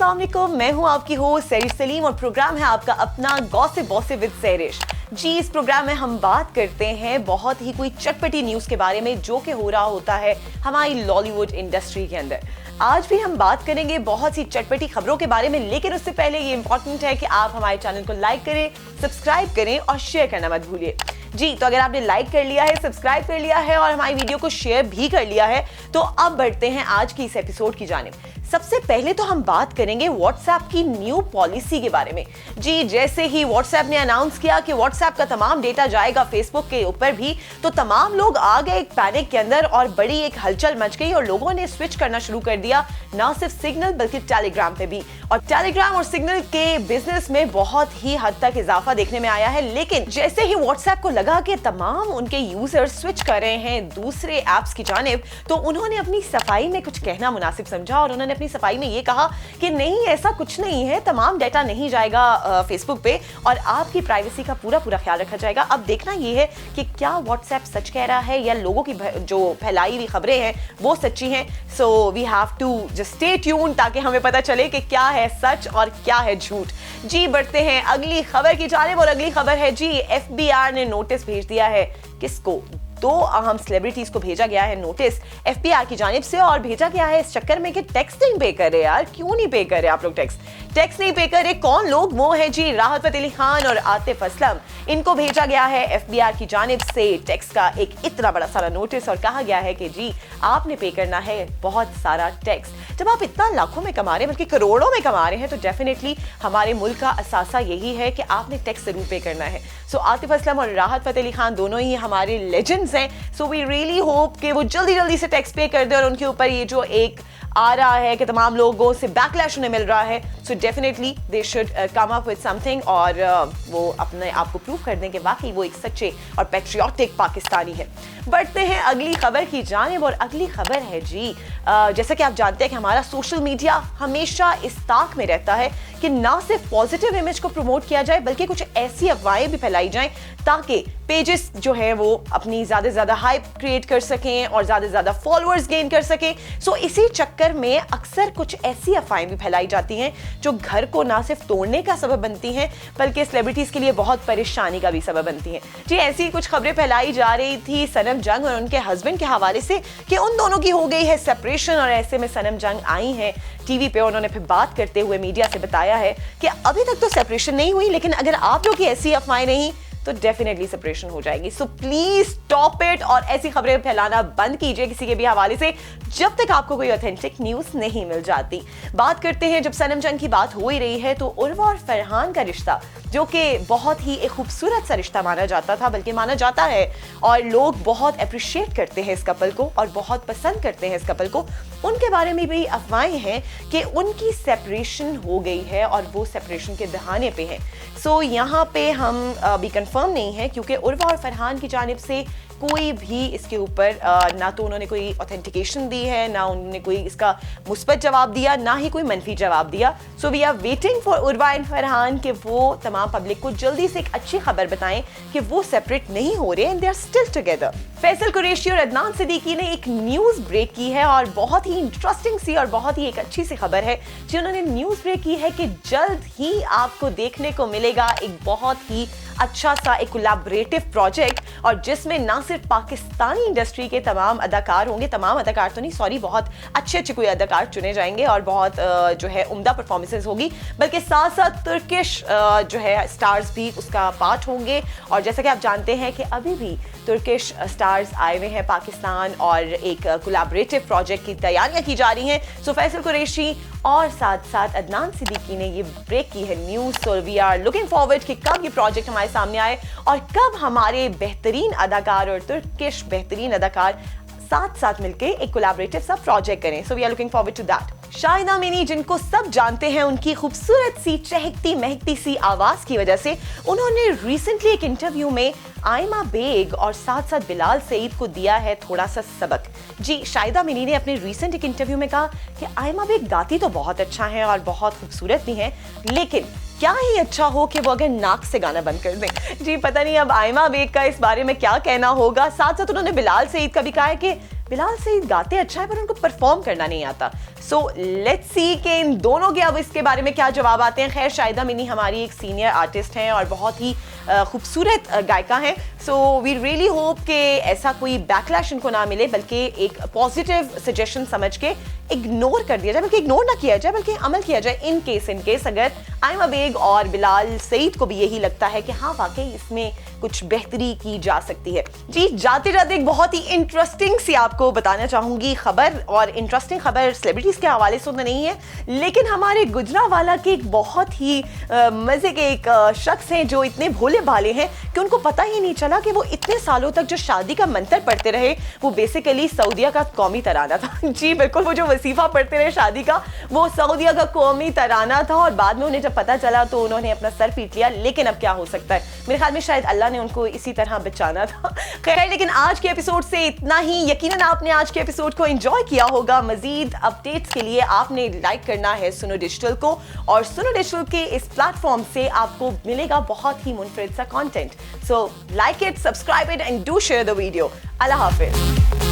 अस्सलाम वालेकुम, मैं हूं आपकी होस्ट सैरिश सलीम और प्रोग्राम है आपका अपना गॉसिप बॉसिप विद सैरिश। जी, इस प्रोग्राम में हम बात करते हैं बहुत ही कोई चटपटी न्यूज़ के बारे में जो कि हो रहा होता है हमारी लॉलीवुड इंडस्ट्री के अंदर। आज भी हम बात करेंगे बहुत सी चटपटी खबरों के बारे में, लेकिन उससे पहले ये इंपॉर्टेंट है कि आप हमारे चैनल को लाइक करें, सब्सक्राइब करें और शेयर करना मत भूलिए। जी, तो अगर आपने लाइक कर लिया है, सब्सक्राइब कर लिया है और हमारी वीडियो को शेयर भी कर लिया है, तो अब बढ़ते हैं आज की इस एपिसोड की जानिब। सबसे पहले तो हम बात करेंगे व्हाट्सएप की न्यू पॉलिसी के बारे में। जी, जैसे ही व्हाट्सएप ने अनाउंस किया कि व्हाट्सएप का तमाम डेटा जाएगा फेसबुक के ऊपर भी, तो तमाम लोग आ गए एक पैनिक के अंदर और बड़ी एक हलचल मच गई और लोगों ने स्विच करना शुरू कर दिया, ना सिर्फ सिग्नल बल्कि टेलीग्राम पे भी। और टेलीग्राम और सिग्नल के बिजनेस में बहुत ही हद तक इजाफा देखने में आया है। लेकिन जैसे ही व्हाट्सएप को लगा कि तमाम उनके यूजर्स स्विच कर रहे हैं दूसरे ऐप्स की जानिब, तो उन्होंने अपनी सफाई में कुछ कहना मुनासिब समझा और उन्होंने अपनी सफाई में ये कहा कि नहीं, ऐसा कुछ नहीं है, तमाम डेटा नहीं जाएगा फेसबुक पे और आपकी प्राइवेसी का पूरा ख्याल रखा जाएगा। अब देखना ये है कि क्या व्हाट्सएप सच कह रहा है या लोगों की जो फैलाई हुई खबरें हैं वो सच्ची हैं। So we have to just stay tune ताकि हमें पता चले कि क्या है सच और क्या है झूठ। जी, बढ़ते हैं अगली खबर की जानिब और अगली खबर है जी, एफबीआई ने नोटिस भेज दिया है। किसको? दो अहम सेलिब्रिटीज को भेजा गया है नोटिस एफबीआई की जानिब से, और भेजा गया है इस चक्कर में कि टैक्स नहीं पे कर रहे। यार, क्यों नहीं पे कर रहे आप लोग टैक्स नहीं पे कर रहे? कौन लोग? वो है जी राहत फतेह अली खान और आतिफ असलम। इनको भेजा गया है एफबीआई की जानिब से टैक्स का एक इतना बड़ा सारा नोटिस और कहा गया है कि जी आपने पे करना है बहुत सारा टैक्स। जब आप इतना लाखों में कमा रहे हैं बल्कि करोड़ों में कमा रहे हैं, तो डेफिनेटली हमारे मुल्क का असासा यही है कि आपने टैक्स जरूर पे करना है। सो आतिफ असलम और राहत फतेह अली खान दोनों ही हमारे लेजेंड्स हैं। सो वी रियली होप कि वो जल्दी से टैक्स पे कर दे और उनके ऊपर ये जो एक आ रहा है कि तमाम लोगों से बैकलैश उन्हें मिल रहा है, so definitely they should come up with something और वो अपने आप को प्रूव कर दें कि वाकई वो एक सच्चे और पैट्रियोटिक पाकिस्तानी है। बढ़ते हैं अगली खबर की जानिब और अगली खबर है जी, जैसा कि आप जानते हैं कि हमारा सोशल मीडिया हमेशा इस ताक में रहता है कि ना सिर्फ पॉजिटिव इमेज को प्रमोट किया जाए बल्कि कुछ ऐसी अफवाहें भी फैलाई जाएं ताकि पेजेस जो है वो अपनी ज़्यादा हाइप क्रिएट कर सकें और ज़्यादा फॉलोअर्स गेन कर सकें। सो इसी चक्कर में अक्सर कुछ ऐसी अफवाहें भी फैलाई जाती हैं जो घर को ना सिर्फ तोड़ने का सबब बनती हैं बल्कि सेलिब्रिटीज़ के लिए बहुत परेशानी का भी सबब बनती हैं। जी, ऐसी कुछ खबरें फैलाई जा रही थी सनम जंग और उनके हस्बैंड के हवाले से कि उन दोनों की हो गई है सेपरेशन, और ऐसे में सनम जंग आई हैं टीवी पे। उन्होंने फिर बात करते हुए मीडिया से बताया है कि अभी तक तो सेपरेशन नहीं हुई, लेकिन अगर आप लोग की ऐसी अफवाहें नहीं तो डेफिनेटली सेपरेशन हो जाएगी। सो प्लीज स्टॉप इट और ऐसी खबरें फैलाना बंद कीजिए किसी के भी हवाले से जब तक आपको कोई ऑथेंटिक न्यूज नहीं मिल जाती। बात करते हैं, जब सनम जंग की बात हो ही रही है, तो उर्वा और फरहान का रिश्ता जो कि बहुत ही एक खूबसूरत सा रिश्ता माना जाता था, बल्कि माना जाता है, और लोग बहुत अप्रिशिएट करते हैं इस कपल को और बहुत पसंद करते हैं इस कपल को, उनके बारे में भी अफवाहें हैं कि उनकी सेपरेशन हो गई है और वो सेपरेशन के बहाने पे हैं। सो यहाँ पे हम अभी कंफर्म नहीं है क्योंकि उर्वा और फरहान की जानिब से कोई भी इसके ऊपर ना तो उन्होंने कोई ऑथेंटिकेशन दी है, ना उन्होंने कोई इसका मुस्बत जवाब दिया, ना ही कोई मनफी जवाब दिया। So we are waiting for Urwa and Farhan कि वो तमाम पब्लिक को जल्दी से एक अच्छी खबर बताएं कि वो सेपरेट नहीं हो रहे and they are still together. Faisal Qureshi और अदनान सिद्दीकी ने एक न्यूज़ ब्रेक की है और बहुत ही इंटरेस्टिंग सी और बहुत ही एक अच्छी सी खबर है जो उन्होंने न्यूज़ ब्रेक की है कि जल्द ही आपको देखने को मिलेगा एक बहुत ही अच्छा सा एक कोलैबोरेटिव प्रोजेक्ट, और जिसमें ना सिर्फ पाकिस्तानी इंडस्ट्री के तमाम अदाकार होंगे, तमाम अदाकार तो नहीं, सॉरी, बहुत अच्छे कोई अदाकार चुने जाएंगे और बहुत जो है उम्दा परफॉर्मेंसेस होगी, बल्कि साथ साथ तुर्किश जो है स्टार्स भी उसका पार्ट होंगे। और जैसा कि आप जानते हैं कि अभी भी तुर्किश स्टार्स आए हुए हैं पाकिस्तान और एक कोलैबोरेटिव प्रोजेक्ट की तैयारियां की जा रही हैं। सो फैसल कुरैशी और साथ साथ अदनान सिद्दीकी ने ये ब्रेक की है news. So we are looking forward कि कब ये प्रोजेक्ट हमारे सामने आए और कब हमारे बेहतरीन अदाकार और तुर्किश बेहतरीन अदाकार साथ मिलके एक कोलैबोरेटिव सा प्रोजेक्ट करें। So we are looking forward to that. Shahida Amini, जिनको सब जानते हैं उनकी खूबसूरत सी चहकती महकती सी आवाज की वजह से, उन्होंने रिसेंटली एक इंटरव्यू में आयमा बेग और साथ बिलाल सईद को दिया है थोड़ा सा सबक। जी, शाहिदा अमीनी ने अपने रिसेंट एक इंटरव्यू में कहा कि आयमा बेग गाती तो बहुत अच्छा है और बहुत खूबसूरत भी हैं, लेकिन क्या ही अच्छा हो कि वो अगर नाक से गाना बंद कर दें। जी, पता नहीं अब आयमा बेग का इस बारे में क्या कहना होगा। साथ उन्होंने बिलाल सईद का भी कहा है कि बिलाल सईद गाते अच्छा है पर उनको परफॉर्म करना नहीं आता। सो लेट्स सी कि इन दोनों के अब इसके बारे में क्या जवाब आते हैं। खैर शाहिदा मिनी हमारी एक सीनियर आर्टिस्ट हैं और बहुत ही खूबसूरत गायिका हैं। सो वी रियली होप कि ऐसा कोई बैकलैश इनको ना मिले, बल्कि एक पॉजिटिव सजेशन समझ के इग्नोर कर दिया जाए, बल्कि इग्नोर ना किया जाए बल्कि अमल किया जाए इन केस अगर आयमा बेग और बिलाल सईद को भी यही लगता है कि हाँ वाकई इसमें कुछ बेहतरी की जा सकती है। जी जाते जाते एक बहुत ही इंटरेस्टिंग सी आपको बताना चाहूंगी खबर, और इंटरेस्टिंग खबर सेलिब्रिटीज के हवाले से तो नहीं है, लेकिन हमारे गुजरांवाला के एक बहुत ही मजे के एक शख्स हैं जो इतने भोले भाले हैं कि उनको पता ही नहीं चला कि वो इतने सालों तक जो शादी का मंत्र पढ़ते रहे वो बेसिकली सऊदिया का कौमी तराना था। जी बिल्कुल, वो जो वसीफा पढ़ते रहे शादी का वो सऊदिया का कौमी तराना था, और बाद में उन्हें जब पता चला तो उन्होंने अपना सर पीट लिया। लेकिन अब क्या हो सकता है, मेरे ख्याल में शायद अल्लाह ने उनको इसी तरह बचाना था। खैर लेकिन आज के एपिसोड से इतना ही। यकीनन आपने आज के एपिसोड को एंजॉय किया होगा। मजीद अपडेट्स के लिए आपने लाइक करना है सुनो डिजिटल को, और सुनो डिजिटल के इस प्लेटफॉर्म से आपको मिलेगा बहुत ही मुनफरिद सा content. So like it, subscribe it and do share the video. Allah Hafiz.